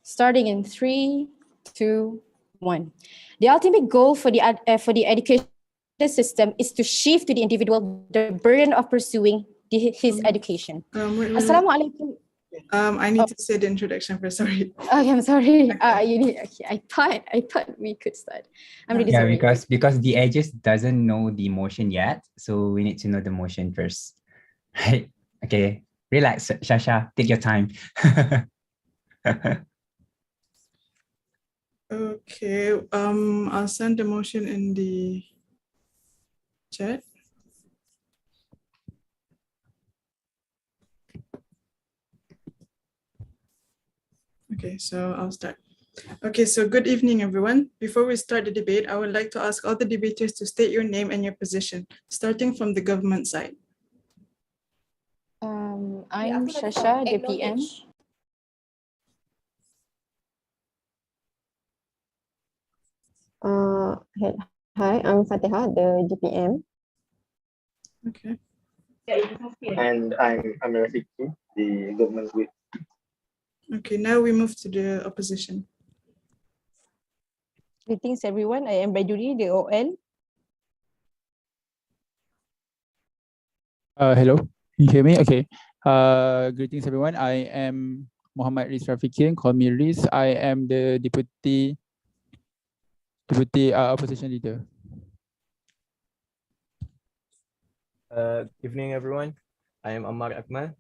Starting in 3, 2, 1. The ultimate goal for the education system is to shift to the individual the burden of pursuing his education. Assalamualaikum. I need to say the introduction first. Sorry. Okay, I'm sorry. I thought we could start. I'm really sorry. Because the edges doesn't know the motion yet, so we need to know the motion first. Right? Okay. Relax, Shasha. Take your time. Okay. I'll send the motion in the chat. Okay, so I'll start. Okay, so good evening, everyone. Before we start the debate, I would like to ask all the debaters to state your name and your position, starting from the government side. I'm Shasha, the PM. Hi, I'm Fatiha, the GPM. Okay. And I'm Rafiki, the government whip. Okay, now we move to the opposition. Greetings, everyone. I am Baiduri, the OL. Hello, can you hear me? Okay. Greetings, everyone. I am Muhammad Riz Rafiqin. Call me Riz. I am the deputy opposition leader. Evening, everyone. I am Ammar Akmal,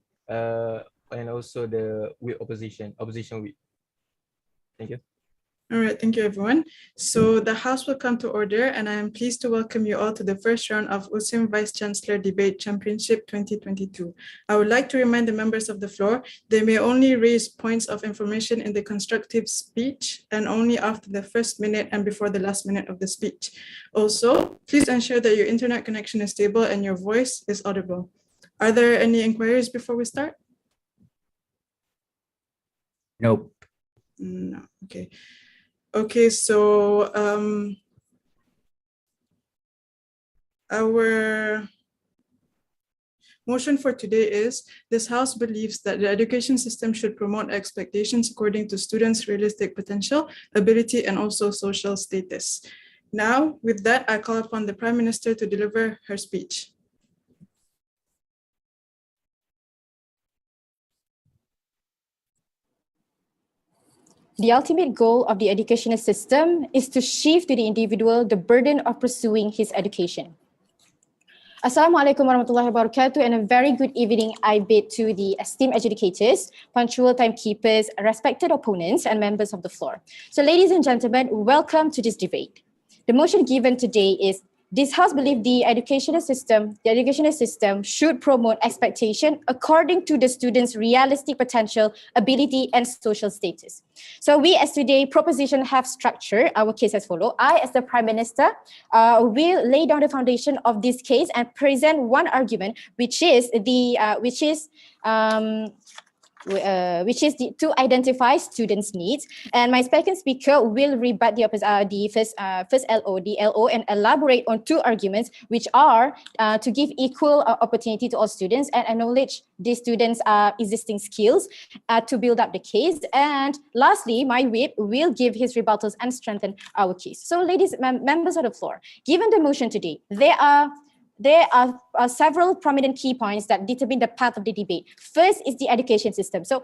and also the whip opposition whip. Thank you. All right, thank you, everyone. So the House will come to order, and I am pleased to welcome you all to the first round of USIM Vice Chancellor Debate Championship 2022. I would like to remind the members of the floor, they may only raise points of information in the constructive speech and only after the first minute and before the last minute of the speech. Also, please ensure that your internet connection is stable and your voice is audible. Are there any inquiries before we start? Nope. No, okay. Okay, so our motion for today is, this House believes that the education system should promote expectations according to students' realistic potential, ability, and also social status. Now, with that, I call upon the Prime Minister to deliver her speech. The ultimate goal of the educational system is to shift to the individual the burden of pursuing his education. Assalamualaikum warahmatullahi wabarakatuh, and a very good evening I bid to the esteemed educators, punctual timekeepers, respected opponents, and members of the floor. So ladies and gentlemen, welcome to this debate. The motion given today is, this House believes the educational system should promote expectation according to the student's realistic potential, ability, and social status. So we, as today proposition, have structured our case as follows. I, as the Prime Minister, will lay down the foundation of this case and present one argument, which is to identify students' needs, and my second speaker will rebut the first LO and elaborate on two arguments, which are to give equal opportunity to all students and acknowledge the students' existing skills to build up the case, and lastly, my whip will give his rebuttals and strengthen our case. So, ladies, members of the floor, given the motion today, there are several prominent key points that determine the path of the debate. First is the education system. So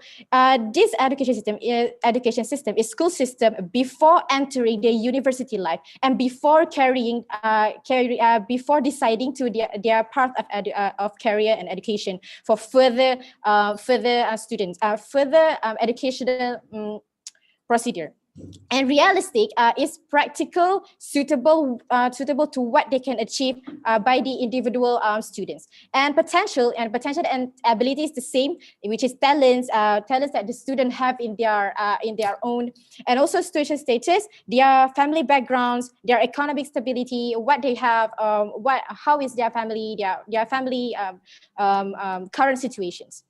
this education system is school system before entering the university life and before before deciding to their path of career and education for further educational procedure. And realistic is practical, suitable to what they can achieve by the individual students. And potential and ability is the same, which is talents that the student have in their own, and also social status, their family backgrounds, their economic stability, what they have, how is their family, their family current situations.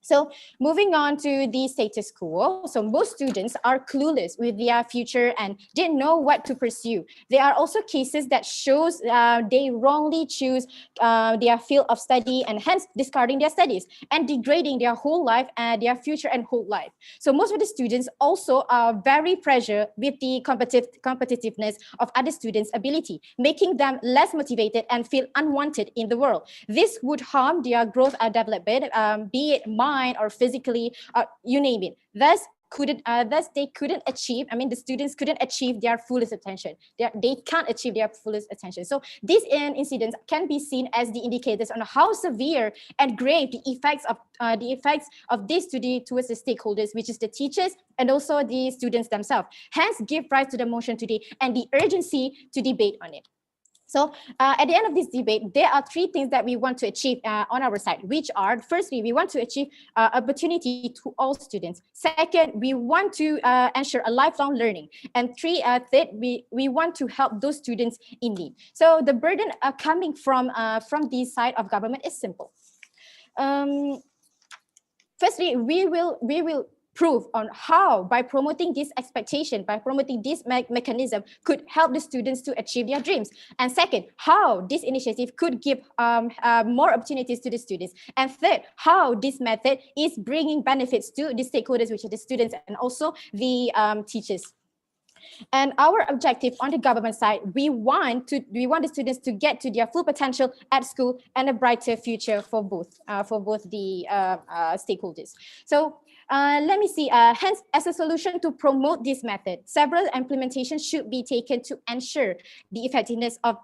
So moving on to the status quo. So most students are clueless with their future and didn't know what to pursue. There are also cases that shows they wrongly choose their field of study and hence discarding their studies and degrading their whole life and their future and whole life. So most of the students also are very pressured with the competitiveness of other students' ability, making them less motivated and feel unwanted in the world. This would harm their growth and development, be it mind or physically, you name it. Thus they couldn't achieve, the students couldn't achieve their fullest attention. They can't achieve their fullest attention. So these incidents can be seen as the indicators on how severe and grave the effects of this towards the stakeholders, which is the teachers and also the students themselves. Hence, give rise to the motion today and the urgency to debate on it. So at the end of this debate, there are three things that we want to achieve on our side, which are, firstly, we want to achieve opportunity to all students. Second, we want to ensure a lifelong learning. And third, we want to help those students in need. So the burden coming from this side of government is simple. Firstly, we will prove on how, by promoting this expectation, by promoting this mechanism, could help the students to achieve their dreams. And second, how this initiative could give more opportunities to the students. And third, how this method is bringing benefits to the stakeholders, which are the students and also the teachers. And our objective on the government side, we want the students to get to their full potential at school and a brighter future for both the stakeholders. So let me see. Hence, as a solution to promote this method, several implementations should be taken to ensure the effectiveness of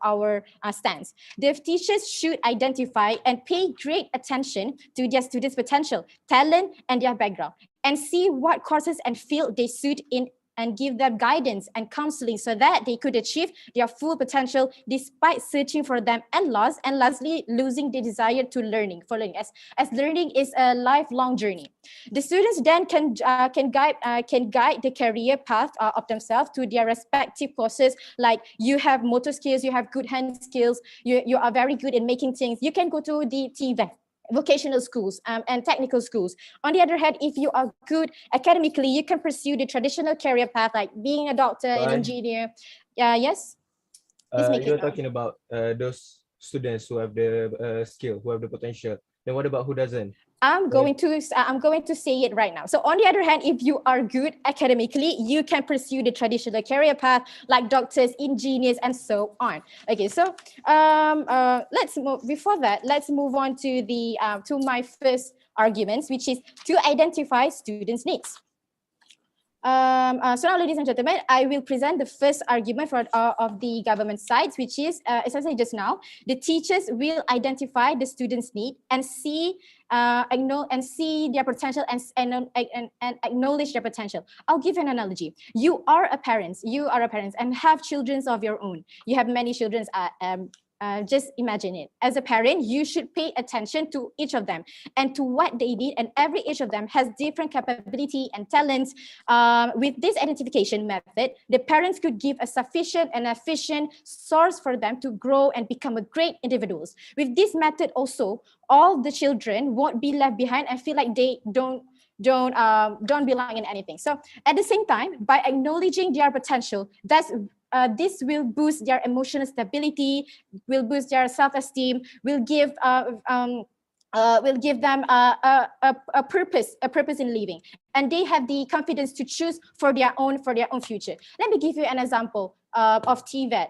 our stance. The teachers should identify and pay great attention to their students' potential, talent, and their background, and see what courses and field they suit in, and give them guidance and counseling so that they could achieve their full potential despite searching for them and lastly losing the desire to learning, as learning is a lifelong journey. The students then can guide the career path of themselves to their respective courses. Like, you have motor skills, you have good hand skills, you are very good in making things, you can go to the TVET, vocational schools and technical schools. On the other hand, if you are good academically, you can pursue the traditional career path like being a doctor, an engineer. Yes? You're talking about those students who have the skill, who have the potential. Then what about who doesn't? I'm going to say it right now. So on the other hand, if you are good academically, you can pursue the traditional career path like doctors, engineers, and so on. Okay, so let's move. Before that, let's move on to the to my first arguments, which is to identify students' needs. So now, ladies and gentlemen, I will present the first argument of the government side, which is, as I said just now, the teachers will identify the students' need and see their potential and acknowledge their potential. I'll give an analogy. You are a parent and have children of your own. You have many children. Just imagine it. As a parent, you should pay attention to each of them and to what they need, and every each of them has different capability and talents. With this identification method, the parents could give a sufficient and efficient source for them to grow and become a great individuals. With this method also, all the children won't be left behind and feel like they don't belong in anything. So at the same time, by acknowledging their potential, this will boost their emotional stability, will boost their self-esteem, will give them a purpose in living, and they have the confidence to choose for their own future. Let me give you an example of TVET.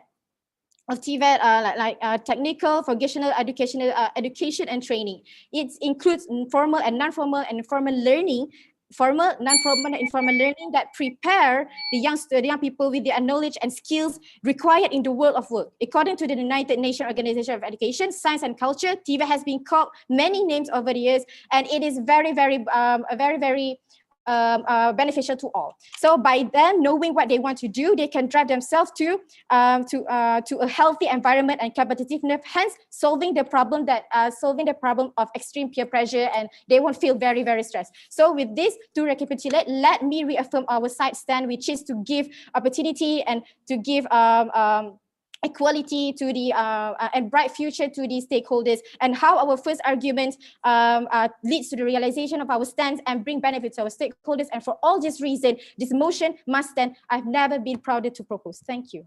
Technical vocational education and training. It includes formal and non-formal and informal learning, formal, non-formal, and informal learning that prepare the young people with the knowledge and skills required in the world of work. According to the United Nations Organization of Education, Science and Culture, TVET has been called many names over the years, and it is very beneficial to all. So by them knowing what they want to do, they can drive themselves to a healthy environment and competitiveness, hence solving the problem of extreme peer pressure, and they won't feel very stressed. So with this, to recapitulate, let me reaffirm our side stand, which is to give opportunity and to give equality to the and bright future to the stakeholders, and how our first argument leads to the realization of our stance and bring benefit to our stakeholders. And for all this reason, this motion must stand. I've never been prouder to propose. Thank you.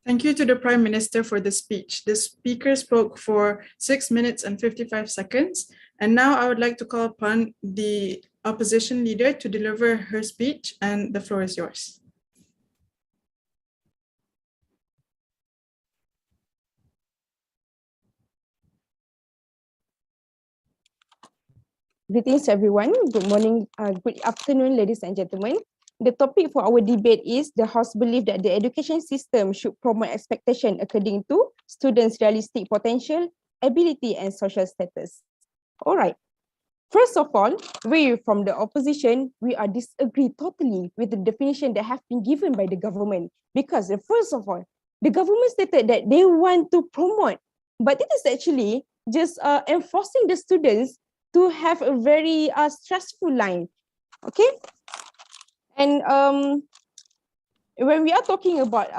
Thank you to the Prime Minister for the speech. The speaker spoke for 6 minutes and 55 seconds. And now I would like to call upon the opposition leader to deliver her speech, and the floor is yours. Greetings, everyone. Good morning, good afternoon, ladies and gentlemen. The topic for our debate is the House believe that the education system should promote expectation according to students' realistic potential, ability, and social status. All right. First of all, we from the opposition, we are disagree totally with the definition that have been given by the government, because first of all, the government stated that they want to promote, but it is actually just enforcing the students to have a very stressful line. Okay. And when we are talking about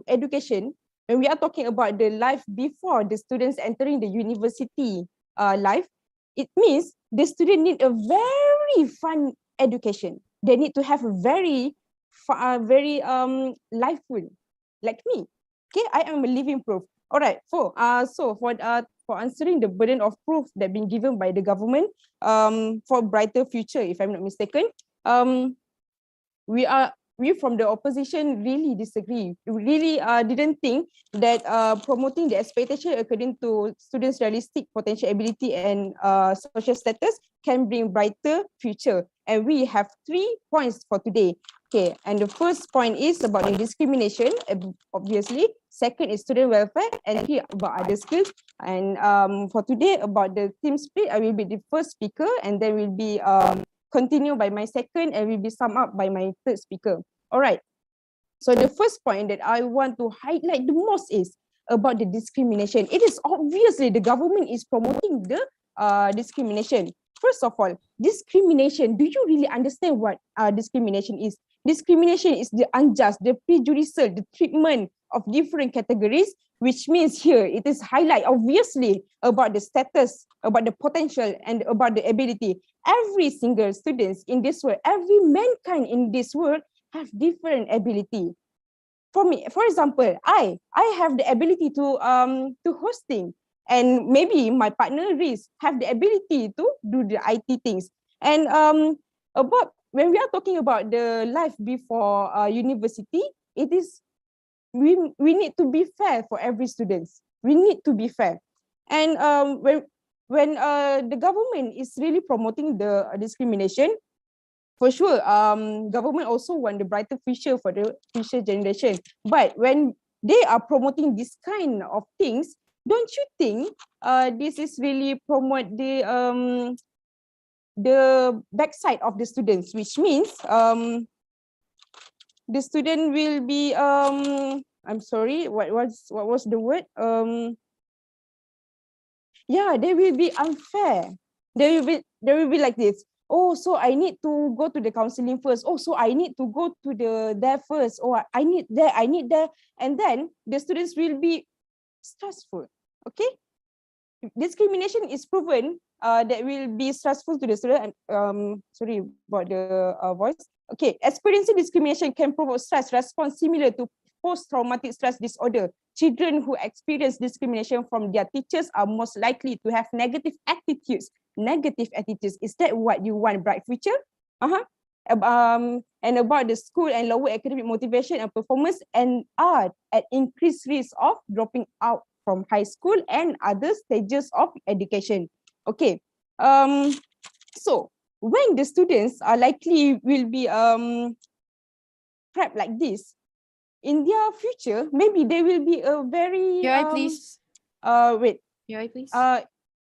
education, when we are talking about the life before the students entering the university life, it means the student need a very fun education. They need to have a very liveful, like me. Okay, I am a living proof. All right. For answering the burden of proof that been given by the government for brighter future, if I'm not mistaken, we from the opposition really disagree. We really didn't think that promoting the expectation according to students' realistic potential, ability, and social status can bring brighter future. And we have 3 points for today. Okay, and the first point is about the discrimination, obviously. Second is student welfare, and here about other skills. And for today, about the team split, I will be the first speaker, and then will be continue by my second, and will be summed up by my third speaker. All right. So the first point that I want to highlight the most is about the discrimination. It is obviously the government is promoting the discrimination. First of all, discrimination. Do you really understand what discrimination is? Discrimination is the unjust, the prejudicial, the treatment of different categories, which means here it is highlight obviously about the status, about the potential, and about the ability. Every single students in this world, every mankind in this world have different ability. For me, for example, I have the ability to hosting, and maybe my partner Riz have the ability to do the IT things. And about when we are talking about the life before university, it is we need to be fair for every students. We need to be fair. And when the government is really promoting the discrimination, for sure, government also want the brighter future for the future generation. But when they are promoting this kind of things, don't you think this is really promote the backside of the students, which means the student will be I'm sorry, what was the word? Yeah, they will be unfair. They will be like this. Oh, so I need to go to the counseling first. Oh, so I need to go to there first. Or I need there, and then the students will be stressful. Okay, discrimination is proven that will be stressful to the student. Sorry about the voice. Okay, experiencing discrimination can provoke stress response similar to post-traumatic stress disorder. Children who experience discrimination from their teachers are most likely to have negative attitudes. Negative attitudes. Is that what you want, bright future? And about the school and lower academic motivation and performance, and are at increased risk of dropping out from high school and other stages of education. Okay. So when the students are likely will be prepped like this, in their future, maybe they will be a very please. Wait. Please.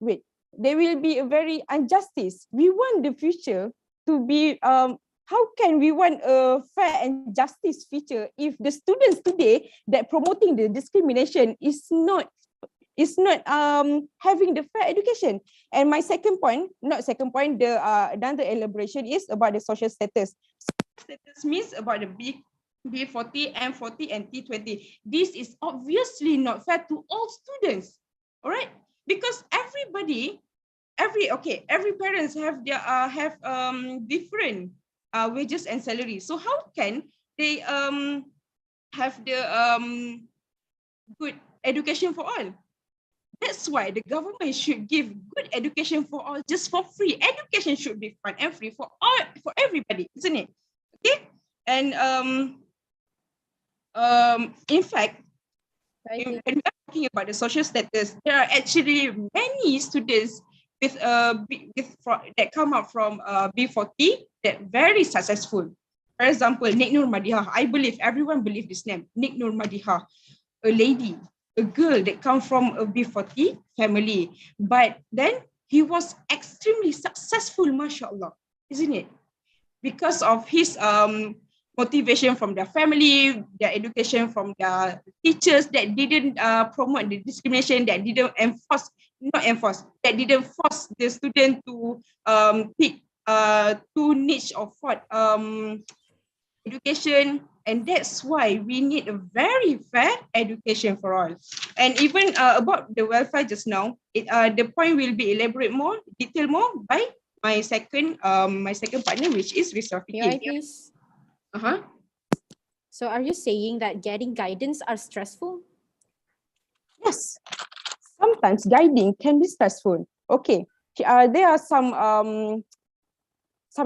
Wait. There will be a very injustice. We want the future to be how can we want a fair and justice future if the students today that promoting the discrimination is not is not having the fair education. And my second point, the another elaboration is about the social status. Social status means about the B40, M40, and T20. This is obviously not fair to all students. All right, because every parents have their different wages and salary. So how can they have the good education for all? That's why the government should give good education for all, just for free. Education should be fun and free for all, for everybody, isn't it? Okay, and in fact, when we are talking about the social status, there are actually many students with that come out from B40 that very successful. For example, Nik Nur Madihah. I believe everyone believe this name, Nik Nur Madihah, a lady, a girl that come from a B40 family, but then he was extremely successful, mashallah, isn't it? Because of his motivation from their family, their education from their teachers that didn't promote the discrimination, that didn't that didn't force the student to pick too niche of what education. And that's why we need a very fair education for all. And even about the welfare just now, the point will be detailed more by my second partner, which is Rizafiki. May I please? Uh-huh. So are you saying that getting guidance are stressful? Yes. Sometimes guiding can be stressful. Okay. There are some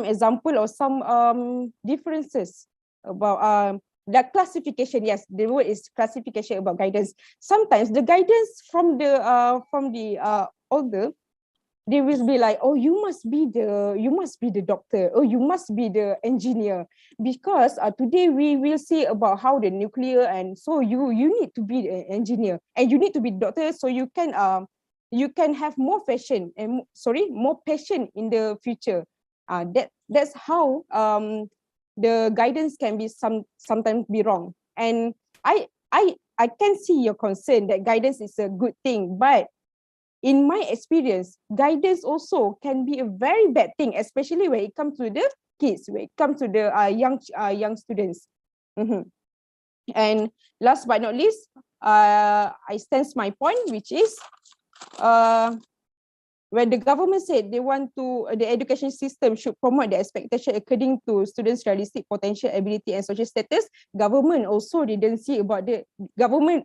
example or some differences about the classification. Yes, the word is classification about guidance. Sometimes the guidance from the older, they will be like, oh, you must be the doctor, or you must be the engineer, because today we will see about how the nuclear, and so you need to be the engineer and you need to be the doctor, so you can have more passion in the future. That's how the guidance can be sometimes be wrong. And I can see your concern that guidance is a good thing, but in my experience, guidance also can be a very bad thing, especially when it comes to the kids, when it comes to the young students. And last but not least, I stance my point, which is when the government said they want to, the education system should promote the expectation according to students' realistic potential, ability, and social status. Government also didn't see about the government.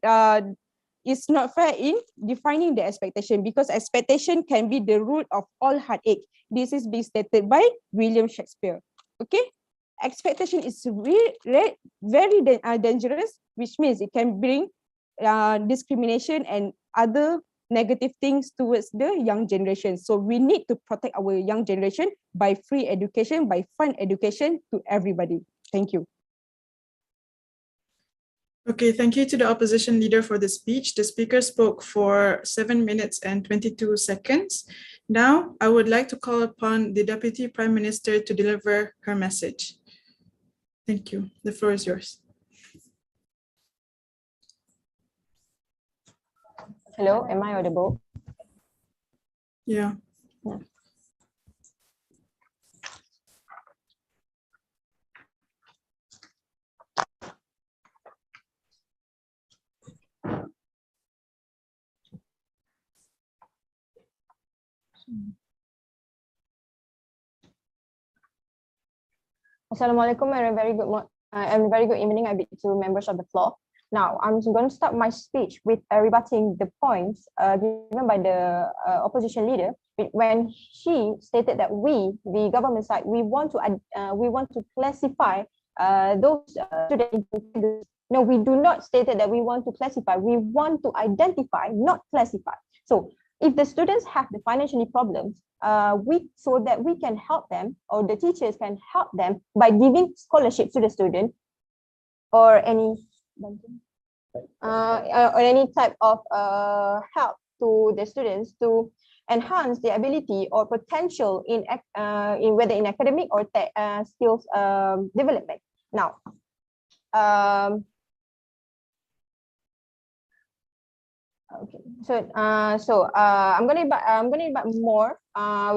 Is not fair in defining the expectation, because expectation can be the root of all heartache. This is being stated by William Shakespeare. Okay, expectation is very dangerous, which means it can bring discrimination and other negative things towards the young generation. So we need to protect our young generation by free education, by fun education to everybody. Thank you. Okay, thank you to the opposition leader for the speech. The speaker spoke for 7 minutes and 22 seconds. Now, I would like to call upon the Deputy Prime Minister to deliver her message. Thank you. The floor is yours. Hello, am I audible? Yeah. Assalamualaikum and a very good evening, I bid to members of the floor. Now, I'm going to start my speech with rebutting the points given by the opposition leader when she stated that we, the government side, we want to classify those students. No, we do not state that we want to classify. We want to identify, not classify. So, if the students have the financial problems, so that we can help them, or the teachers can help them by giving scholarships to the student, or any type of help to the students to enhance their ability or potential in whether in academic or skills development. Now, Okay, so I'm gonna invite more of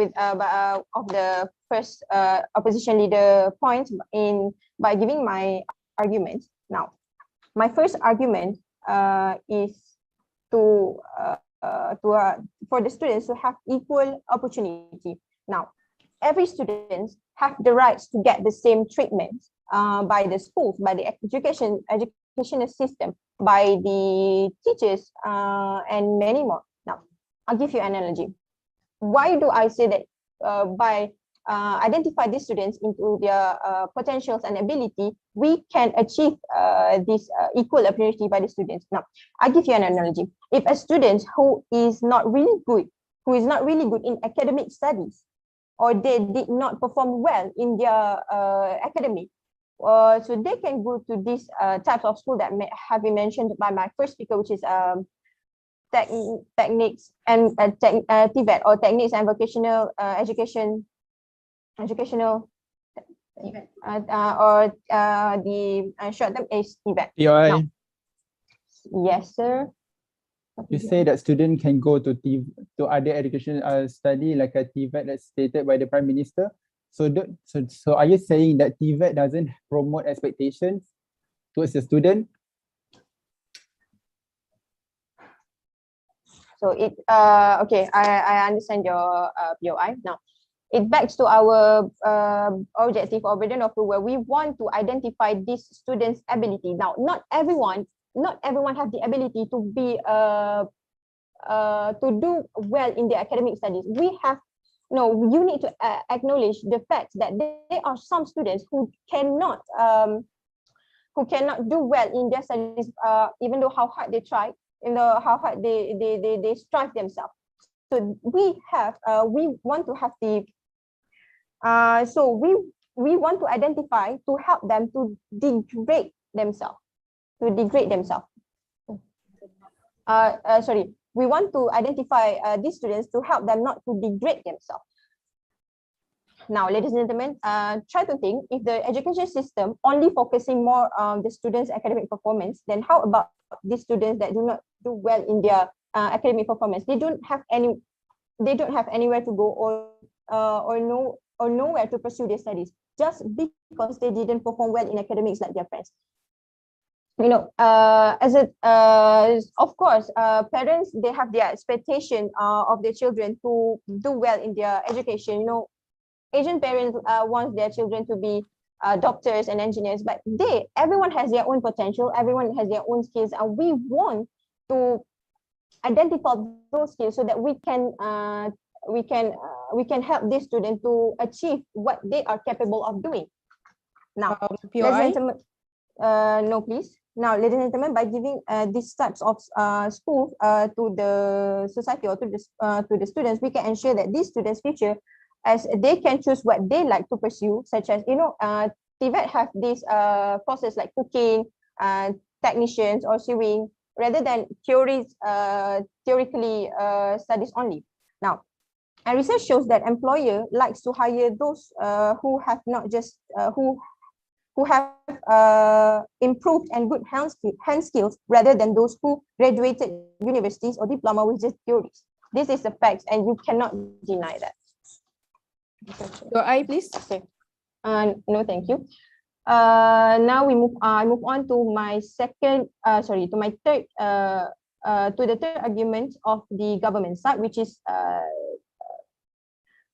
the first opposition leader points by giving my argument. Now, my first argument is to for the students to have equal opportunity. Now, every student have the rights to get the same treatment by the schools, by the educational system, by the teachers, and many more. Now, I'll give you an analogy. Why do I say that by identify these students into their potentials and ability, we can achieve this equal opportunity by the students? Now, I'll give you an analogy. If a student who is not really good in academic studies, or they did not perform well in their academic, so they can go to these types of school that have been mentioned by my first speaker, which is techniques and TVET, or techniques and vocational educational or the short term is TVET. POI, Yes, sir. you say that student can go to other education study like a TVET that's stated by the Prime Minister. So are you saying that TVET doesn't promote expectations towards the student? So okay, I understand your POI. Now, it backs to our objective or burden of proof, where we want to identify this student's ability. Now, not everyone have the ability to be to do well in their academic studies. You need to acknowledge the fact that there are some students who cannot do well in their studies, even though how hard they try, how hard they strive themselves. So we want to have the we want to identify to help them to degrade themselves. We want to identify these students to help them not to degrade themselves. Now, ladies and gentlemen, try to think, if the education system only focusing more on the students' academic performance, then how about these students that do not do well in their academic performance? They don't have anywhere to go or nowhere to pursue their studies, just because they didn't perform well in academics like their friends. Of course, parents, they have their expectation of their children to do well in their education. Asian parents want their children to be doctors and engineers, but everyone has their own potential, everyone has their own skills, and we want to identify those skills so that we can help this student to achieve what they are capable of doing. Now, ladies and gentlemen, no, please. Now, ladies and gentlemen, by giving these types of schools to the society or to the students, we can ensure that these students' future, as they can choose what they like to pursue, such as TVET have these courses like cooking, technicians, or sewing, rather than theoretically studies only. Now, and research shows that employer likes to hire those who have not just who have improved and good hand skills, rather than those who graduated universities or diploma with just theories. This is a fact, and you cannot deny that. Your eye, please. Okay. No, thank you. Now we move on to my third argument of the government side, which is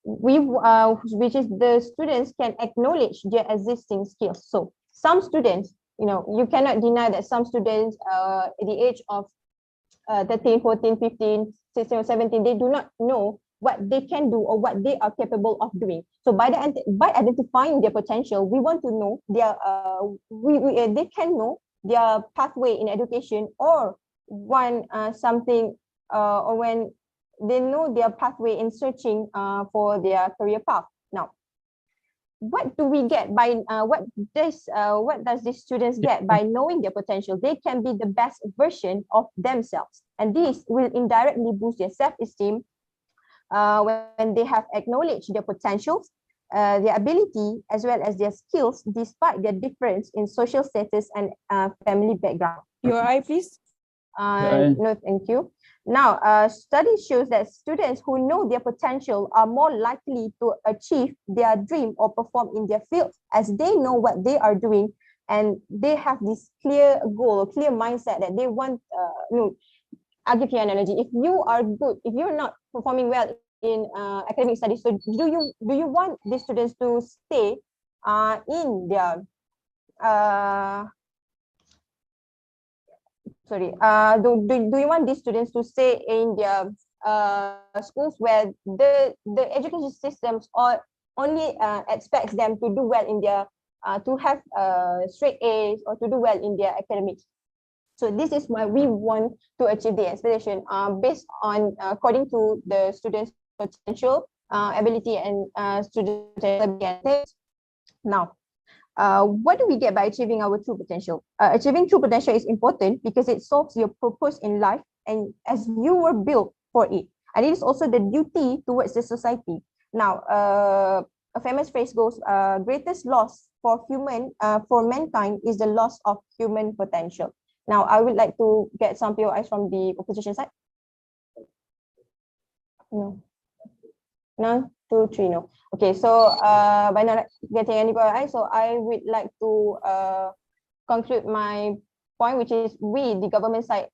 the students can acknowledge their existing skills. So some students, you cannot deny that some students at the age of 13, 14, 15, 16 or 17, they do not know what they can do or what they are capable of doing. So by identifying their potential, we want to know they can know their pathway in education, or when they know their pathway in searching for their career path. Now, what do we get by what does these students get by knowing their potential? They can be the best version of themselves, and this will indirectly boost their self-esteem when they have acknowledged their potentials, their ability, as well as their skills, despite their difference in social status and family background. Your eye, please. No, thank you. Now, study shows that students who know their potential are more likely to achieve their dream or perform in their field, as they know what they are doing and they have this clear goal, clear mindset that they want. I'll give you an analogy. If you are good, if you're not performing well in academic studies, so do you want these students to stay in their do you want these students to stay in their schools where the education systems only expects them to do well in their to have straight A's or to do well in their academics? So this is why we want to achieve the expectation based on according to the students' potential, ability, and student ability. Now, what do we get by achieving our true potential? Achieving true potential is important because it solves your purpose in life and as you were built for it. And it is also the duty towards the society. Now, a famous phrase goes, greatest loss for mankind is the loss of human potential. Now, I would like to get some POIs from the opposition side. No. None, 2, 3, no. Okay, so by not getting any POI, so I would like to conclude my point, which is we, the government side,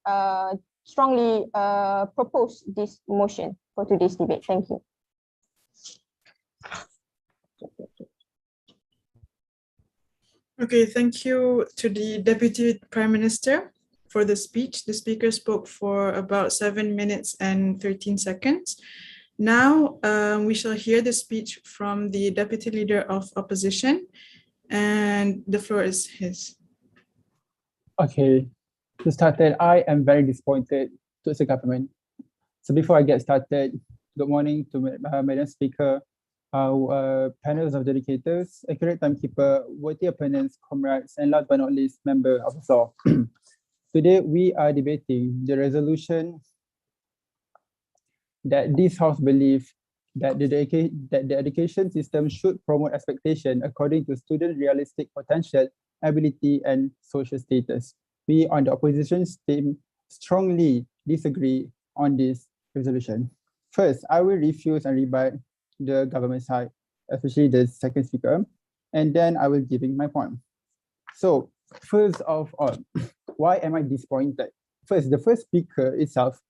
strongly propose this motion for today's debate. Thank you. Okay, thank you to the Deputy Prime Minister for the speech. The speaker spoke for about 7 minutes and 13 seconds. Now we shall hear the speech from the Deputy Leader of Opposition, and the floor is his. Okay, to start that, I am very disappointed towards the government. So before I get started, good morning to Madam Speaker, panels of dedicators, accurate timekeeper, worthy opponents, comrades, and last but not least, member of the floor. Today, we are debating the resolution that this House believes that the education system should promote expectation according to student realistic potential, ability, and social status. We on the opposition's team strongly disagree on this resolution. First, I will refuse and rebut the government side, especially the second speaker, and then I will give my point. So first of all, why am I disappointed? First, the first speaker itself,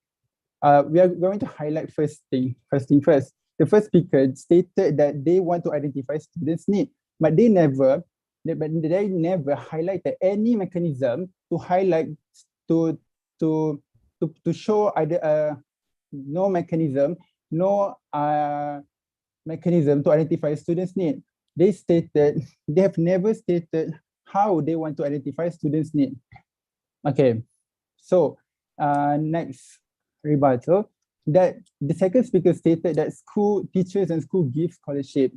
we are going to highlight first thing first. The first speaker stated that they want to identify students' need, but they never highlighted any mechanism to highlight to show either no mechanism to identify students' need. They have never stated how they want to identify students' need. Okay, so next rebuttal, that the second speaker stated that school teachers and school give scholarship.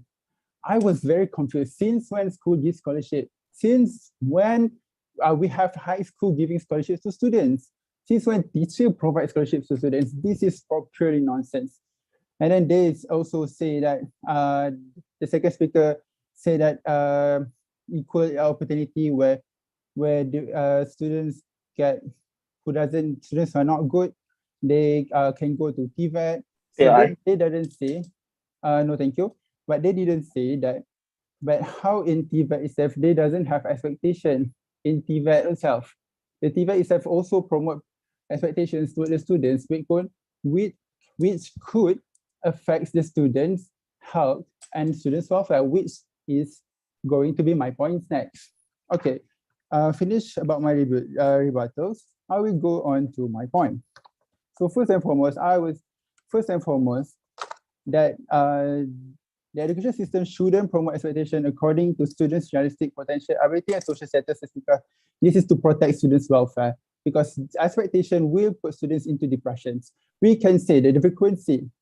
I was very confused. Since when school gives scholarship? Since when we have high school giving scholarships to students? Since when teacher provides scholarships to students? This is purely nonsense. And then they also say that the second speaker say that equal opportunity where the students get students are not good, they can go to TVET. So Yeah, they didn't say no thank you, but they didn't say that. But how in TVET itself they doesn't have expectation in TVET itself. The TVET itself also promote expectations to the students which could affect the students' health and students' welfare, which is going to be my points next. Okay, finish about my rebuttals. I will go on to my point. So first and foremost, that the education system shouldn't promote expectation according to students' realistic potential, ability, and social status, because this is to protect students' welfare, because expectation will put students into depressions. We can say that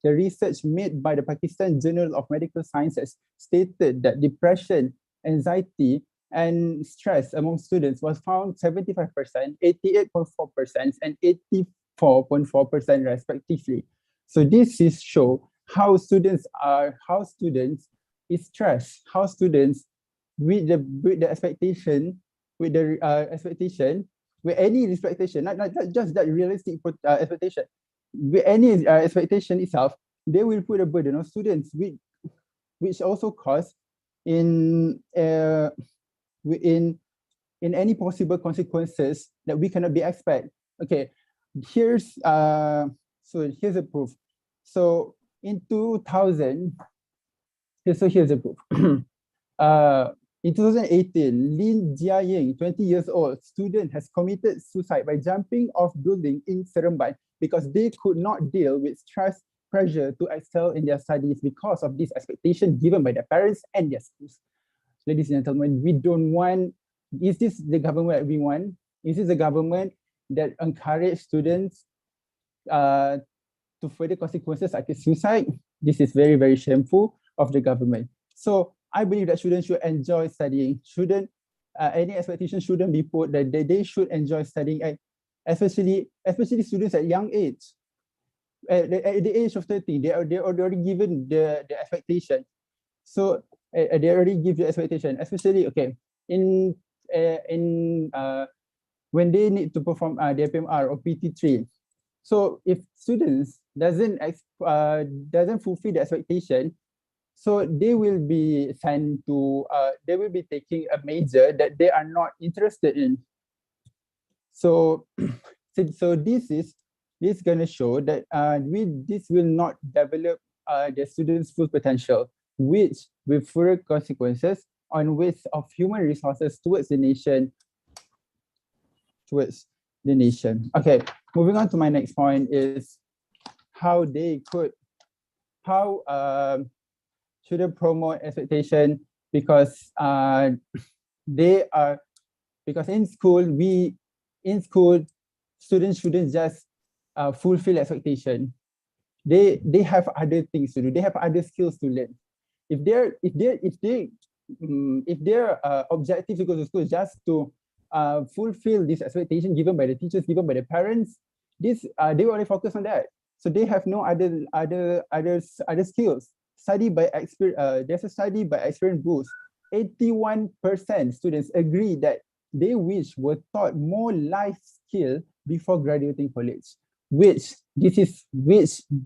the research made by the Pakistan Journal of Medical Sciences stated that depression, anxiety, and stress among students was found 75%, 88.4%, and 84.4% respectively. So this is show how students is stressed, how students with the expectation, with any expectation, not just that realistic expectation. with any expectation itself, they will put a burden on students, which also cause in any possible consequences that we cannot be expect. Okay, here's here's a proof. So in 2000, here's a proof. In 2018, Lin Jiaying, 20 years old, student has committed suicide by jumping off building in Seremban because they could not deal with stress, pressure to excel in their studies because of this expectation given by their parents and their schools. Ladies and gentlemen, we don't want, is this the government that we want? Is this the government that encourage students to further consequences like suicide? This is very, very shameful of the government. So I believe that students should enjoy studying. Any expectation shouldn't be put that they should enjoy studying, especially students at young age. At the age of 13, they are already given the expectation. So they already give the expectation, especially when they need to perform the FMR or PT3. So if students doesn't fulfill the expectation, so they will be sent to they will be taking a major that they are not interested in. So this gonna show that this will not develop the students' full potential, which will further consequences on waste of human resources towards the nation. Okay, moving on to my next point is how shouldn't promote expectation because in school students shouldn't just fulfill expectation. They have other things to do. They have other skills to learn. If their objective to go to school is just to fulfill this expectation given by the teachers, given by the parents, they already focus on that. So they have no other skills. There's a study by experience boost. 81% students agree that they wish were taught more life skill before graduating college, which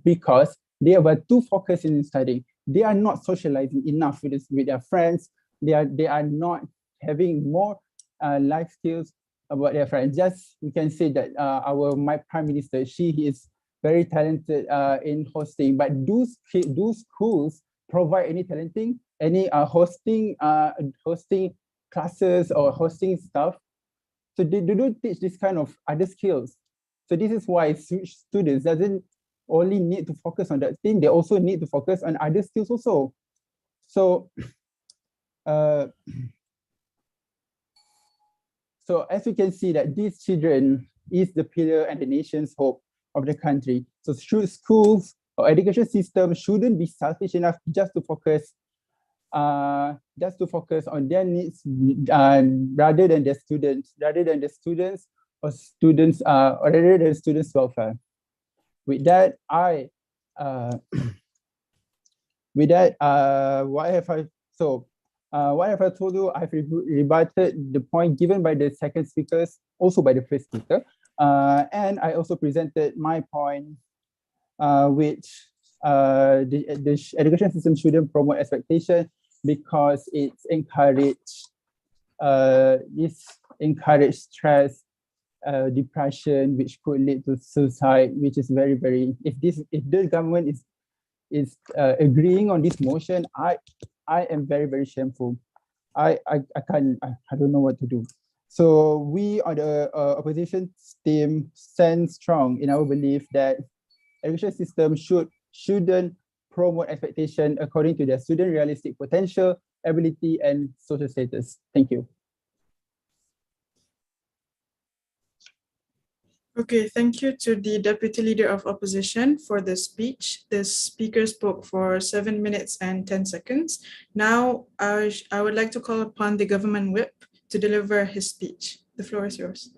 because they were too focused in studying. They are not socializing enough with their friends. They are not having more life skills about their friends. Just we can say that my prime minister, she is very talented in hosting, but do schools provide any hosting classes or hosting stuff? So they don't teach this kind of other skills. So this is why students doesn't only need to focus on that thing, they also need to focus on other skills also. So so as you can see that these children is the pillar and the nation's hope of the country. So schools or education system shouldn't be selfish enough just to focus on their needs rather than the students or students welfare. With that, what have I told you? I've rebutted the point given by the second speakers, also by the first speaker, and I also presented my point, which the education system shouldn't promote expectation because it's encourage stress, depression, which could lead to suicide, which is very, very. If the government is agreeing on this motion, I am very, very shameful. I don't know what to do. So we on the opposition team stand strong in our belief that education system shouldn't promote expectation according to their student realistic potential, ability, and social status. Thank you. Okay, thank you to the Deputy Leader of Opposition for the speech. The speaker spoke for 7 minutes and 10 seconds. Now, I would like to call upon the government whip to deliver his speech. The floor is yours.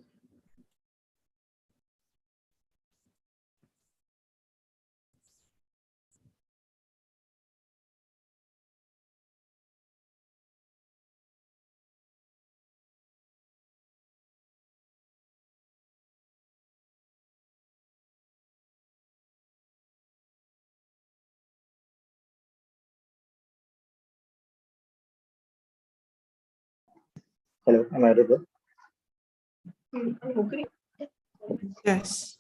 Hello, am I audible? Yes.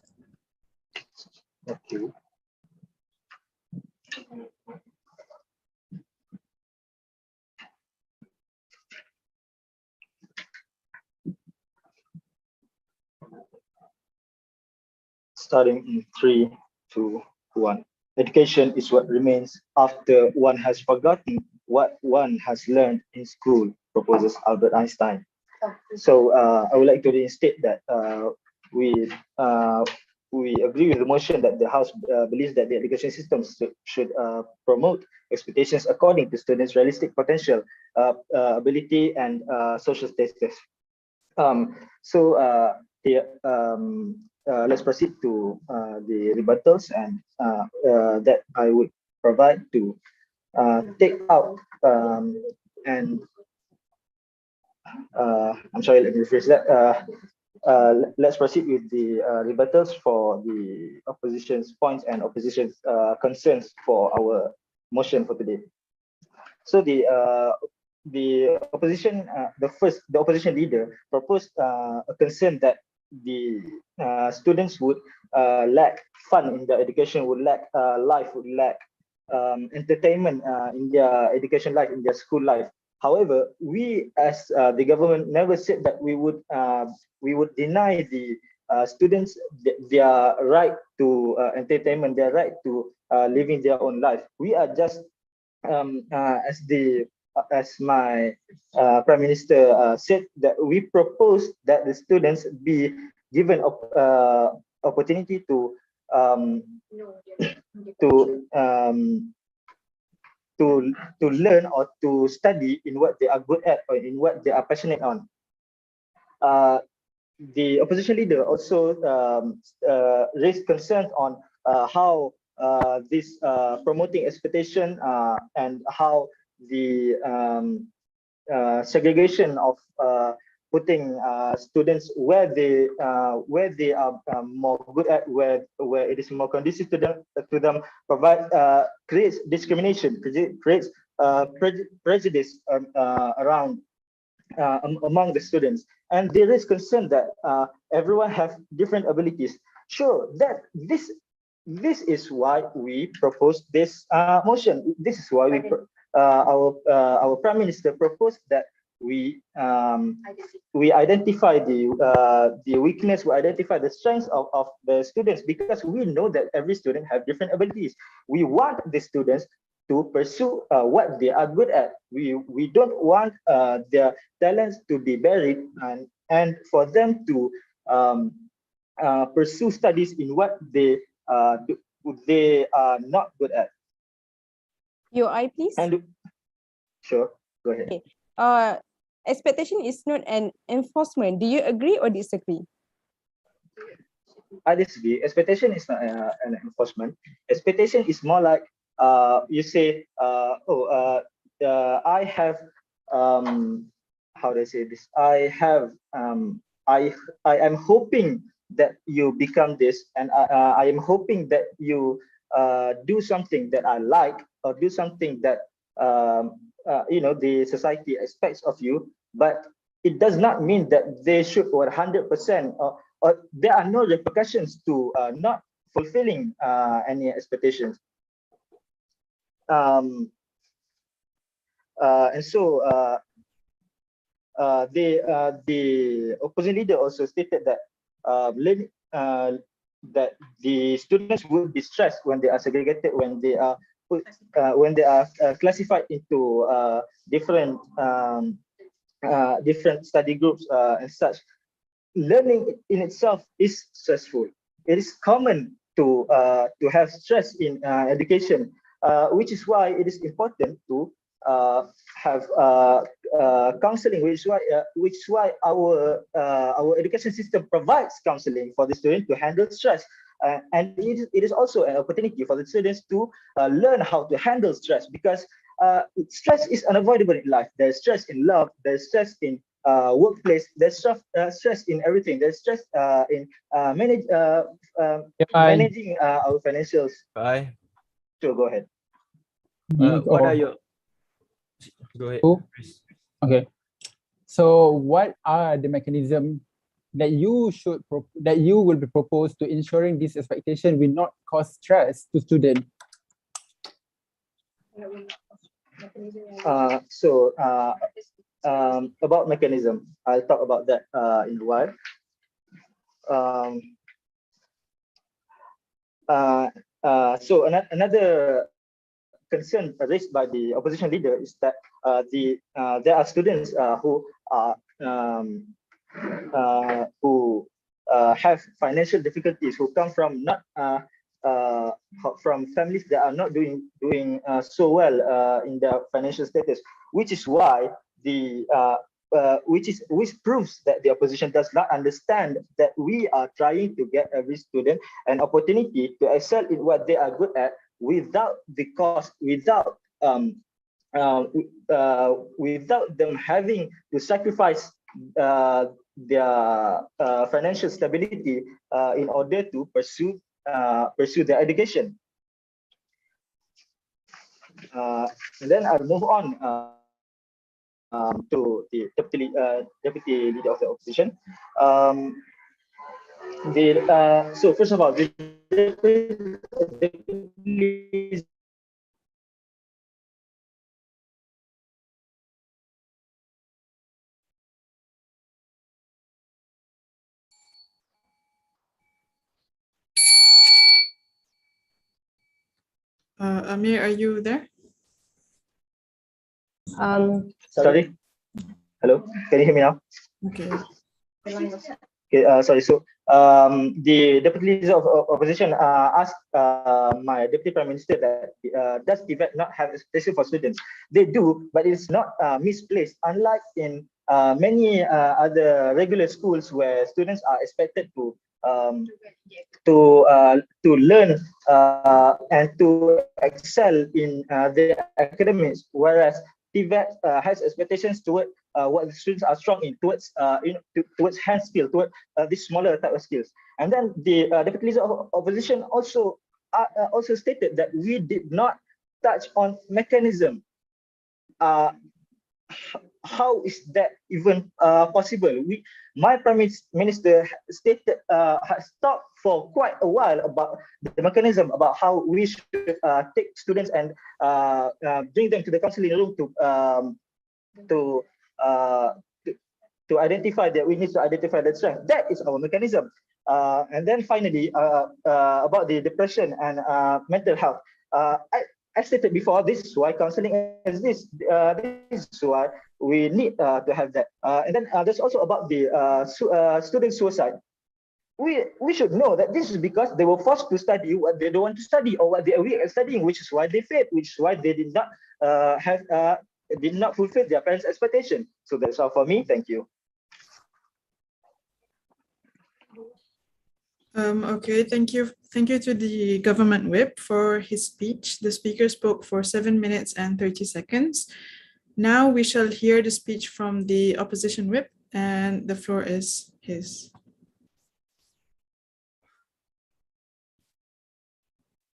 Okay. Starting in 3, 2, 1. Education is what remains after one has forgotten what one has learned in school, proposes Albert Einstein. So I would like to reinstate that we agree with the motion that the House believes that the education system should promote expectations according to students' realistic potential, ability, and social status. So let's proceed to the rebuttals and that I would provide to take out and I'm sorry, let me rephrase that. Let's proceed with the rebuttals for the opposition's points and opposition's concerns for our motion for today. So the opposition, the opposition leader proposed a concern that the students would lack fun in their education, would lack life, would lack entertainment in their education life, in their school life. However, we as the government never said that we would deny the students their right to entertainment, their right to living their own life. We are just as my Prime Minister said, that we propose that the students be given opportunity to to learn or to study in what they are good at or in what they are passionate on. The opposition leader also raised concerns on how this promoting expectation and how the segregation of putting students where they are more good at, where it is more conducive to them provide creates discrimination, creates prejudice around among the students, and there is concern that everyone have different abilities. Sure, that this is why we propose this motion. This is why our Prime Minister proposed that we identify the weakness, we identify the strengths of the students, because we know that every student have different abilities. We want the students to pursue what they are good at. We don't want their talents to be buried, and for them to pursue studies in what they are not good at. Your eye, please. And sure, go ahead. Okay. Expectation is not an enforcement. Do you agree or disagree? I disagree. Expectation is not an enforcement. Expectation is more like you say, I have how do I say this? I am hoping that you become this, and I am hoping that you do something that I like, or do something that the society expects of you. But it does not mean that they should 100% or there are no repercussions to not fulfilling any expectations. And so the opposition leader also stated that that the students would be stressed when they are segregated, when they are classified into different study groups and such. Learning in itself is stressful. It is common to have stress in education, which is why it is important to have counseling, which is why our education system provides counseling for the student to handle stress. And it is also an opportunity for the students to learn how to handle stress, because stress is unavoidable in life. There's stress in love, there's stress in workplace, there's stress in everything. There's stress in managing our financials. Bye. Sure, go ahead. What are your... Go ahead. Okay. So what are the mechanisms that you will be proposed to ensuring this expectation will not cause stress to students? About mechanism, I'll talk about that in a while. So another concern raised by the opposition leader is that there are students who have financial difficulties, who come from from families that are not doing so well in their financial status, which is why which proves that the opposition does not understand that we are trying to get every student an opportunity to excel in what they are good at without the cost, without them having to sacrifice their financial stability in order to pursue their education. And then I'll move on to the deputy leader of the opposition. So first of all, Amir, are you there? Sorry. Hello, can you hear me now? Okay. Okay, sorry. So the deputy leader of opposition asked my deputy prime minister that does Debat not have a expectation for students? They do, but it's not misplaced. Unlike in many other regular schools where students are expected to learn and to excel in their academics, whereas Debat has expectations toward what the students are strong in, towards hand skill, toward these smaller type of skills. And then the deputy leader of opposition also stated that we did not touch on mechanism. How is that even possible? My prime minister stated, has talked for quite a while about the mechanism, about how we should take students and bring them to the counseling room to identify that we need to identify the strength. That is our mechanism. And then finally, about the depression and mental health. I stated before, this is why counseling exists. This is why we need to have that. And then there's also about the student suicide. We should know that this is because they were forced to study what they don't want to study, or what they are weak at studying, which is why they failed, which is why they did not fulfill their parents' expectation. So that's all for me. Thank you. Okay, thank you. Thank you to the government whip for his speech. The speaker spoke for 7 minutes and 30 seconds. Now we shall hear the speech from the opposition whip, and the floor is his.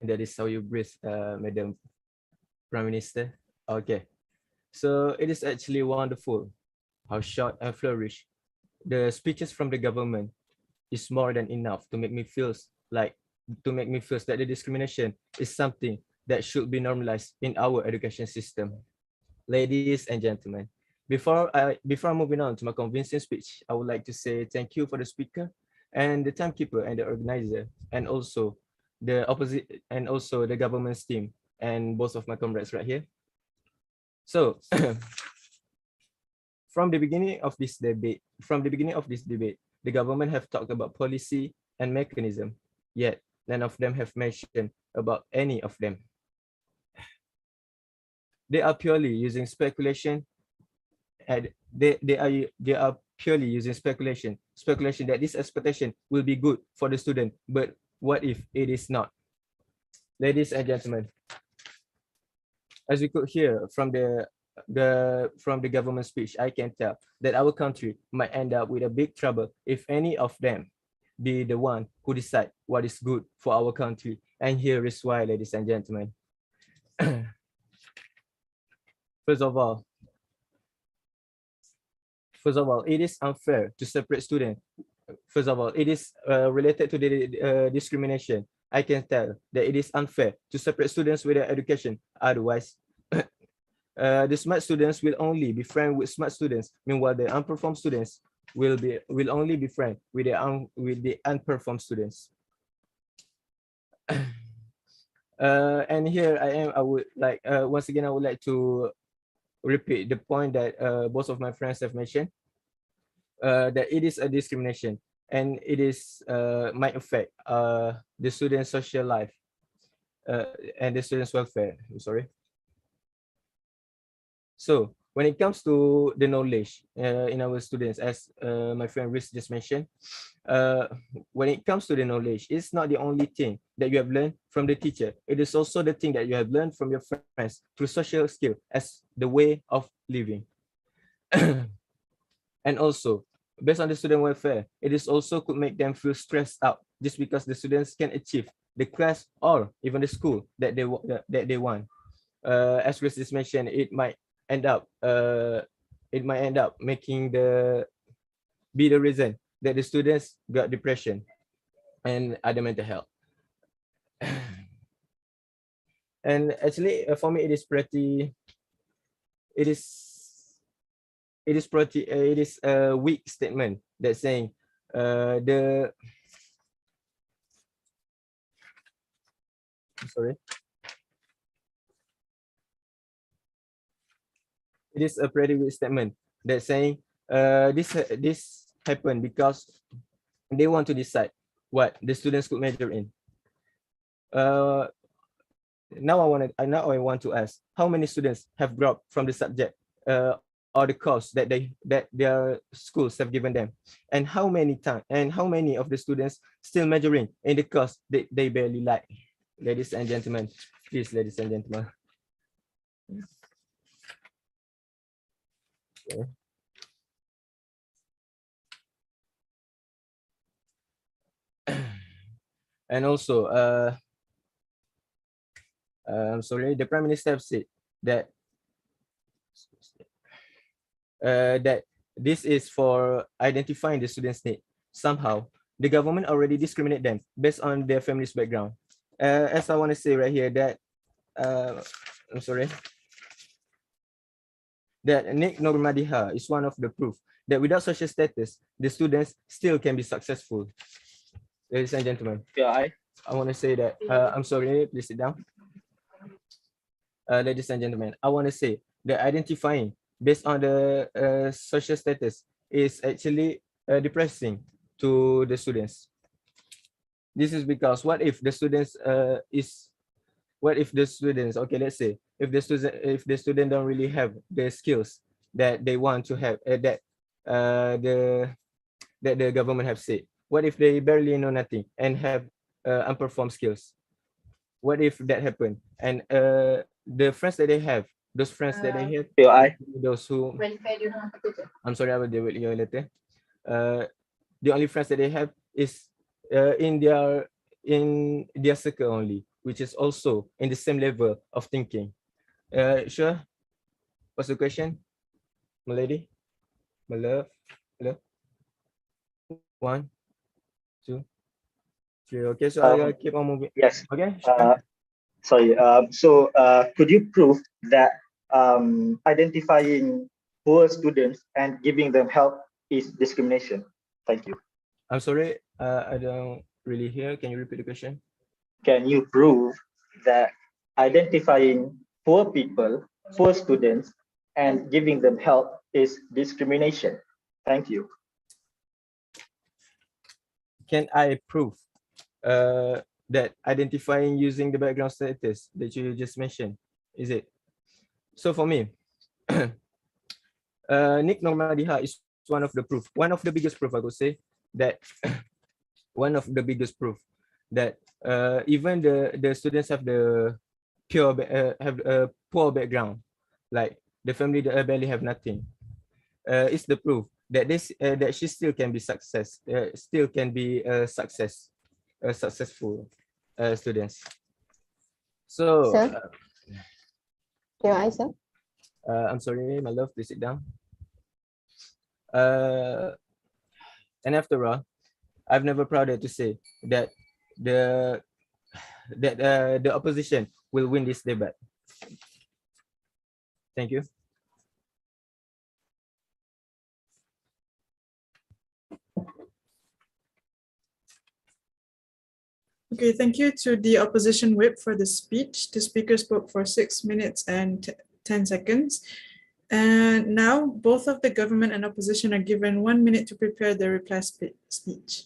That is how you breathe, Madam Prime Minister. Okay, so it is actually wonderful how short and flourish the speeches from the government is more than enough to make me feel that the discrimination is something that should be normalized in our education system. Ladies and gentlemen, before moving on to my convincing speech, I would like to say thank you for the speaker and the timekeeper and the organizer, and also the government's team and both of my comrades right here. So from the beginning of this debate, the government have talked about policy and mechanism, yet none of them have mentioned about any of them. They are purely using speculation, and they are purely using speculation that this expectation will be good for the student, but what if it is not? Ladies and gentlemen, as we could hear from the government speech, I can tell that our country might end up with a big trouble if any of them be the one who decide what is good for our country. And here is why, ladies and gentlemen. First of all, First of all, it is unfair to separate students. First of all, it is related to the discrimination. I can tell that it is unfair to separate students with their education. Otherwise, the smart students will only be friends with smart students. Meanwhile, the unperformed students will only be friends with the unperformed students. And here I am. I would like once again I would like to repeat the point that both of my friends have mentioned. That it is a discrimination and it is might affect the students' social life and the students' welfare. I'm sorry. So when it comes to the knowledge in our students, as my friend Riz just mentioned, when it comes to the knowledge, it's not the only thing that you have learned from the teacher. It is also the thing that you have learned from your friends through social skill as the way of living. And also, based on the student welfare, it is also could make them feel stressed out just because the students can achieve the class or even the school that they want. As Chris just mentioned, it might end up making be the reason that the students got depression and other mental health. And actually, for me, it is a weak statement that's saying it is a pretty weak statement that's saying this happened because they want to decide what the students could major in. Now I want to ask, how many students have dropped from the subject or the course that their schools have given them, and how many of the students still majoring in the course they barely like? Ladies and gentlemen, please, ladies and gentlemen. Okay. And also, I'm sorry, the Prime Minister have said that that this is for identifying the students' need. Somehow, the government already discriminate them based on their family's background. As I want to say right here that, I'm sorry, that Nick Normadiha is one of the proof that without social status, the students still can be successful. Ladies and gentlemen, Yeah, I want to say that, I'm sorry, please sit down. Ladies and gentlemen, I want to say that identifying based on the social status is actually depressing to the students. This is because what if the students okay, let's say if the student don't really have the skills that they want to have, that the government have said. What if they barely know nothing and have unperformed skills? What if that happened? And the friends that they have, those friends that they have, those who, I'm sorry, I will deal with you later. The only friends that they have is in their circle only, which is also in the same level of thinking. Sure. What's the question, my lady, my love? Hello. 1, 2, 3. Okay, so I'll keep on moving. Yes. Okay. Sorry. So could you prove that identifying poor students and giving them help is discrimination? Thank you. I'm sorry, I don't really hear. Can you repeat the question? Can you prove that identifying poor people, poor students, and giving them help is discrimination? Thank you. Can I prove that identifying using the background status that you just mentioned, is it? So for me, Nick Normadiha is one of the proof, one of the biggest proof, I would say, that one of the biggest proof that even the students have the have a poor background, like the family that barely have nothing. It's the proof that that she still can be still can be successful students. So, Sir? Your answer? I'm sorry, my love, please sit down. And after all, I've never prouded to say that the opposition will win this debate. Thank you. Okay, thank you to the opposition whip for the speech. The speaker spoke for 6 minutes and 10 seconds. And now both of the government and opposition are given 1 minute to prepare their reply speech.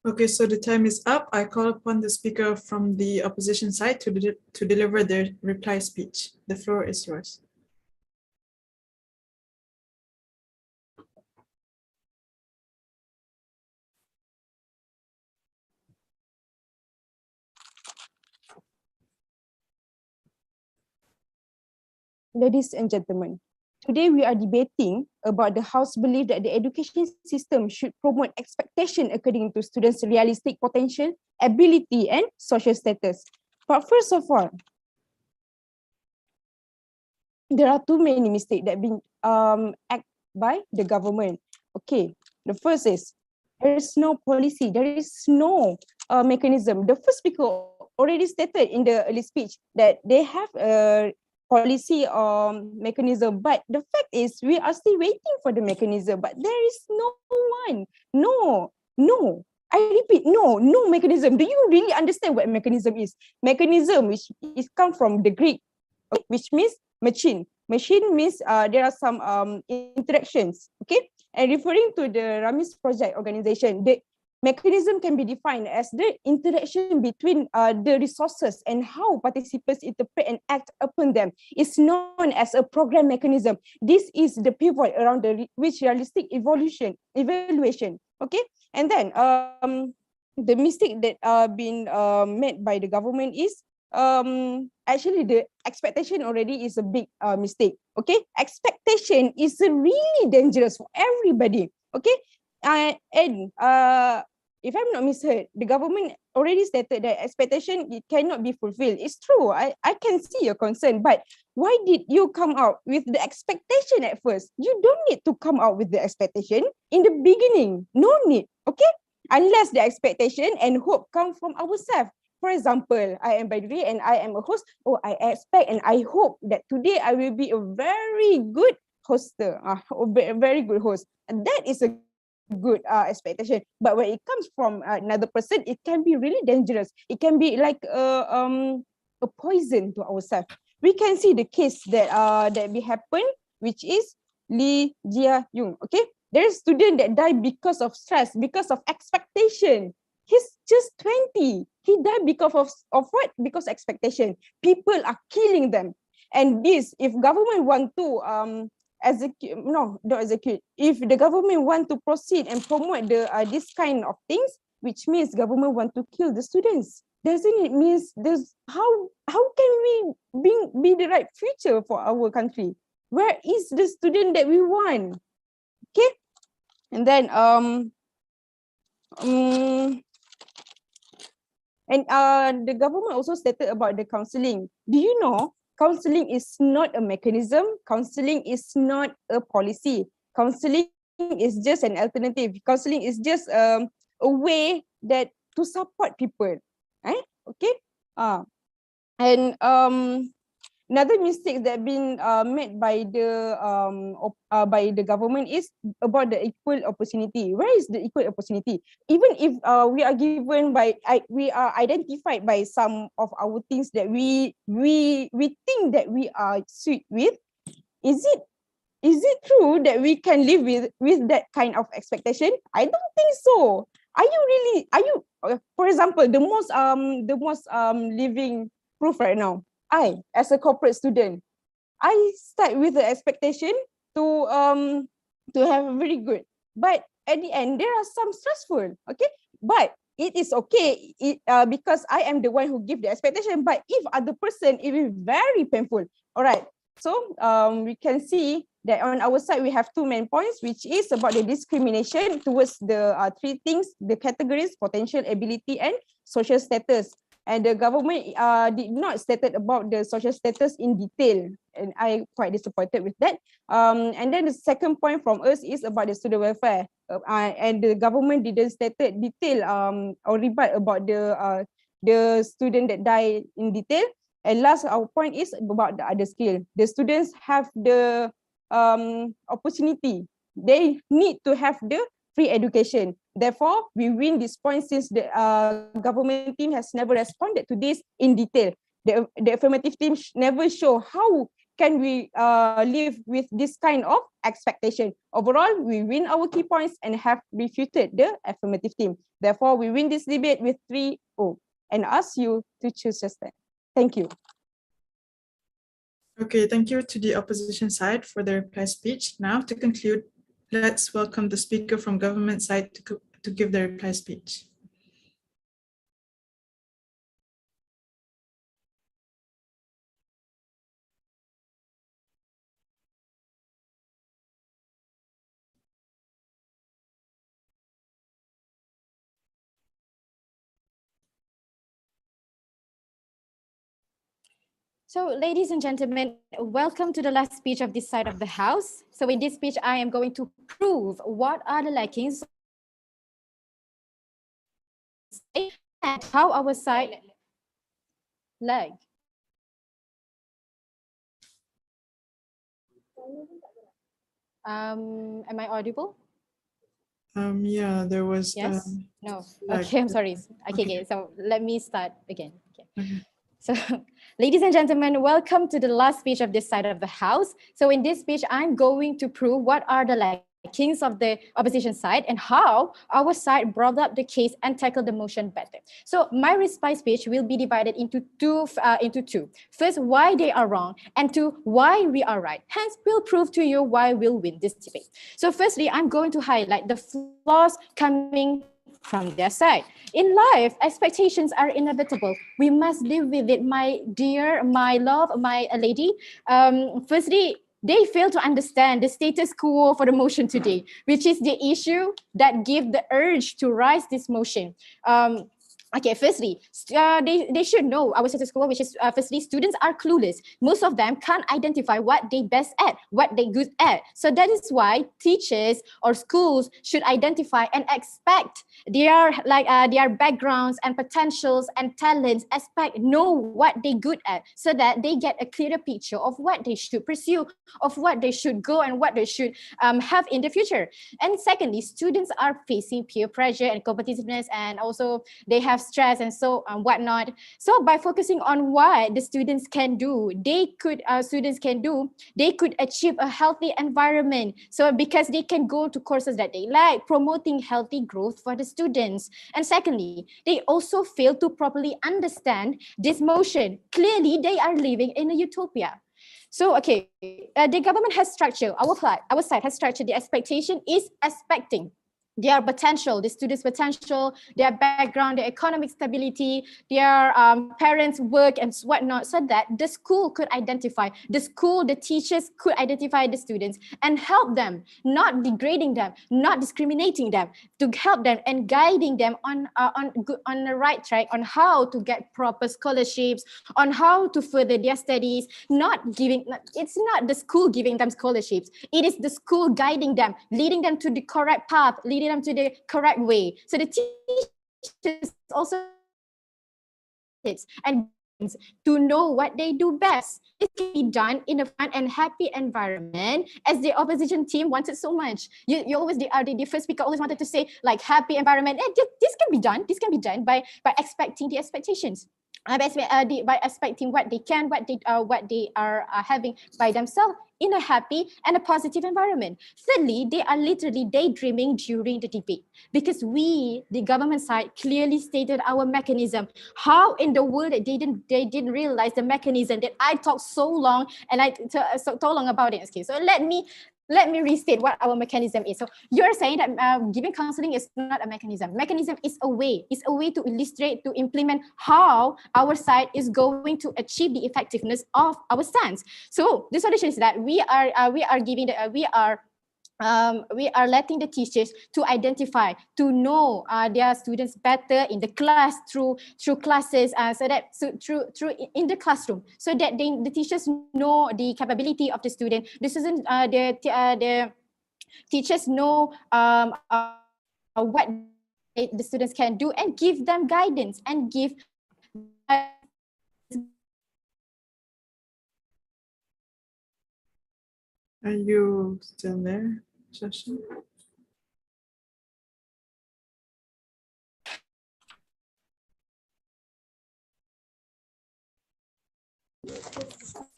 Okay, so the time is up. I call upon the speaker from the opposition side to deliver their reply speech. The floor is yours. Ladies and gentlemen, today we are debating about the House belief that the education system should promote expectation according to students' realistic potential, ability, and social status. But first of all, there are too many mistakes that being acted by the government. Okay, the first is there is no policy, there is no mechanism. The first speaker already stated in the early speech that they have a policy mechanism, but the fact is we are still waiting for the mechanism, but there is no one. No, I repeat, no mechanism. Do you really understand what mechanism is? Mechanism, which is come from the Greek, okay, which means machine. Machine means there are some interactions, okay? And referring to the Ramis project organization, the mechanism can be defined as the interaction between the resources and how participants interpret and act upon them. It's known as a program mechanism. This is the pivot around the which realistic evaluation, okay? And then the mistake that been made by the government is actually the expectation already is a big mistake, okay? Expectation is really dangerous for everybody, okay? And if I'm not misheard, the government already stated that expectation it cannot be fulfilled. It's true. I can see your concern, but why did you come out with the expectation at first? You don't need to come out with the expectation in the beginning. No need, okay? Unless the expectation and hope come from ourselves. For example, I am Badri and I am a host. Oh, I expect and I hope that today I will be a very good hoster, a very good host. And that is a good expectation, but when it comes from another person, it can be really dangerous. It can be like a poison to ourselves. We can see the case that we happen, which is Lee Jia Young. Okay, there is a student that died because of stress, because of expectation. He's just 20. He died because of what? Because expectation. People are killing them, and this, if government want to don't execute. If the government want to proceed and promote the this kind of things, which means government want to kill the students. Doesn't it means there's how can we be the right future for our country? Where is the student that we want? Okay, and then the government also stated about the counseling. Do you know? Counseling is not a mechanism. Counseling is not a policy. Counseling is just an alternative. Counseling is just a way that to support people. Okay. And another mistake that been made by the government is about the equal opportunity. Where is the equal opportunity? Even if we are given by we are identified by some of our things that we think that we are sweet with, is it true that we can live with that kind of expectation? I don't think so. Are you for example, the most living proof right now, I as a corporate student, I start with the expectation to have a very good, but at the end there are some stressful. Okay, but it is okay because I am the one who give the expectation. But if other person, it is very painful. All right, so we can see that on our side we have two main points, which is about the discrimination towards the three things: the categories, potential ability, and social status. And the government did not stated about the social status in detail, and I quite disappointed with that. And then the second point from us is about the student welfare, and the government didn't stated detail or rebut about the student that died in detail. And last, our point is about the other skill. The students have the opportunity. They need to have the free education. Therefore, we win this point since the government team has never responded to this in detail. The affirmative team never show how can we live with this kind of expectation. Overall, we win our key points and have refuted the affirmative team. Therefore, we win this debate with 3-0 and ask you to choose your stand. Thank you. Okay, thank you to the opposition side for the reply speech. Now to conclude, let's welcome the speaker from government side to give the reply speech. So, ladies and gentlemen, welcome to the last speech of this side of the house. So in this speech, I am going to prove what are the lackings and how our side lag. Am I audible? Yeah, there was. Yes? No. lag. Okay, I'm sorry. Okay, so let me start again. Okay. So, ladies and gentlemen, welcome to the last speech of this side of the house. So in this speech, I'm going to prove what are the lackings of the opposition side and how our side brought up the case and tackled the motion better. So my reply speech will be divided into two. First, why they are wrong, and two, why we are right. Hence, we'll prove to you why we'll win this debate. So firstly, I'm going to highlight the flaws coming from their side. In life, expectations are inevitable. We must live with it, my dear, my love, my lady. Firstly, they fail to understand the status quo for the motion today, which is the issue that give the urge to rise this motion. Okay, firstly, they should know our status quo, which is firstly, students are clueless. Most of them can't identify what they best at, what they good at. So that is why teachers or schools should identify and expect their backgrounds and potentials and talents, know what they good at, so that they get a clearer picture of what they should pursue, of what they should go and what they should have in the future. And secondly, students are facing peer pressure and competitiveness, and also they have stress and so whatnot. So by focusing on what the students can do, they could achieve a healthy environment. So because they can go to courses that they like, promoting healthy growth for the students. And secondly, they also fail to properly understand this motion. Clearly, they are living in a utopia. So, okay, the government has structured, our side has structured, the expectation is expecting their potential, the students' potential, their background, their economic stability, their parents' work and whatnot, so that the school could identify, the teachers could identify the students and help them, not degrading them, not discriminating them, to help them and guiding them on the right track, on how to get proper scholarships, on how to further their studies. It's not the school giving them scholarships. It is the school guiding them, leading them to the correct path, leading them to the correct way. So the teachers also and to know what they do best. This can be done in a fun and happy environment, as the opposition team wanted so much. You always, the first speaker always wanted to say like happy environment. This can be done. This can be done by expecting the expectations. By expecting what they can, what they are having by themselves in a happy and a positive environment. Thirdly, they are literally daydreaming during the debate, because we, the government side, clearly stated our mechanism. How in the world they didn't realize the mechanism that I talked so long and so long about it. Okay, so let me restate what our mechanism is. So you're saying that giving counseling is not a mechanism. Mechanism is a way. It's a way to illustrate, to implement how our side is going to achieve the effectiveness of our stance. So the solution is that we are letting the teachers to identify, to know their students better in the class through classes, through in the classroom, so that the teachers know the capability of the student. This isn't the teachers know what the students can do, and give them guidance and give. Are you still there, Shasha?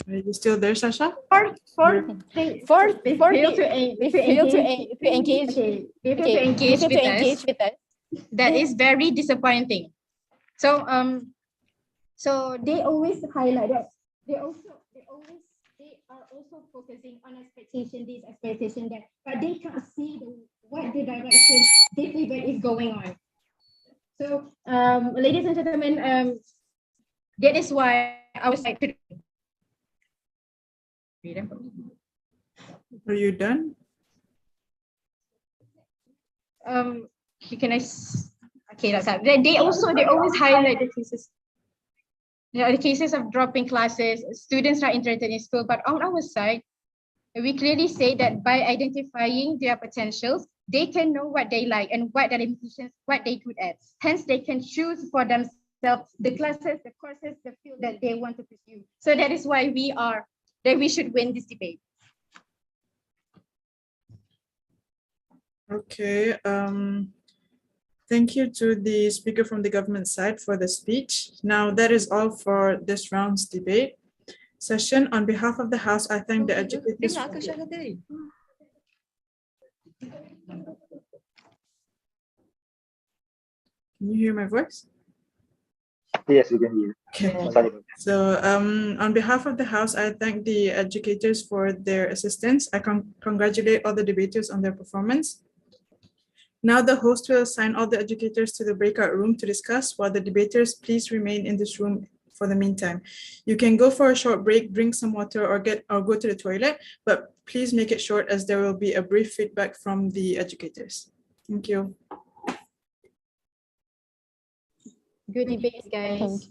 Are you still there, Shasha? They fail to engage with us. That is very disappointing. So so they always highlight that they are also focusing on expectation, this expectation, that, but they can't see what the direction this debate is going on. So ladies and gentlemen, that is why I was like, Are you done? can I? Okay, that's that. They always highlight the cases. The cases of dropping classes, students are interested in school, but on our side, we clearly say that by identifying their potentials, they can know what they like and what their limitations, what they could add. Hence, they can choose for themselves the classes, the courses, the field that they want to pursue. So that is why we should win this debate. Okay. Thank you to the speaker from the government side for the speech. Now that is all for this round's debate session. On behalf of the House, I thank the educators. Can you hear my voice? Yes, we can hear. Okay. Sorry. So on behalf of the House, I thank the educators for their assistance. I congratulate all the debaters on their performance. Now the host will assign all the educators to the breakout room to discuss, while the debaters please remain in this room for the meantime. You can go for a short break, drink some water, or go to the toilet, but please make it short, as there will be a brief feedback from the educators. Thank you. Good debate, guys.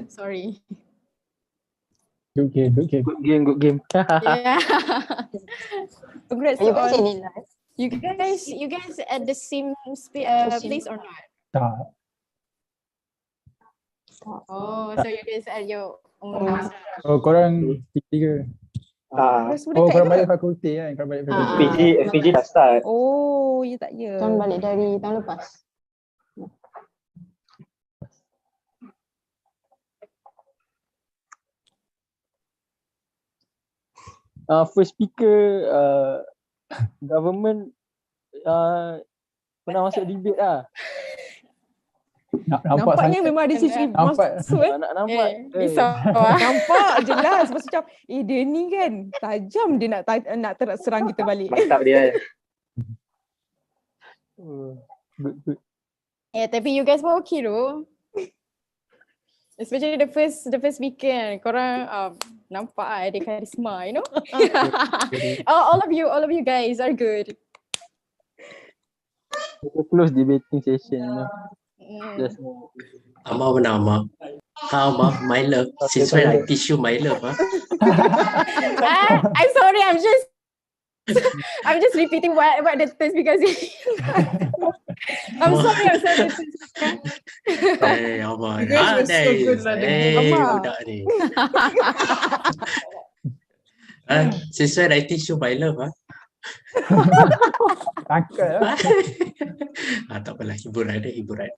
Sorry. Good game. Good game. Yeah. Congrats Are you to guys all. in it live? You guys at the same place or not? Tak. Oh, so you guys at your own house. Oh, korang tiga. Semua Oh, dekat korang ke? balik fakulti kan? Korang balik fakulti. FPG dah start. Oh, ya tak ya. Tuan balik dari tahun lepas. First speaker government pernah masuk debate lah. Nampaknya memang ada sisi masuk Nak nampak. Risau. Nampak jelas macam dia ni kan tajam, dia nak serang kita balik. Mantap dia. Good. Tapi you guys were okay though. Especially the first speaker kan. Korang nampak ada charisma, you know. all of you guys are good. Close debating session. Just Ama. How about my love? Since when I teach you my love, huh? I'm sorry, I'm just repeating what the speaker said. I'm sorry. Aman. You guys were so good lah. Aman. Budak ni. Since when I teach you my love, Tangkal lah. tak apalah, hiburan dia, hiburan.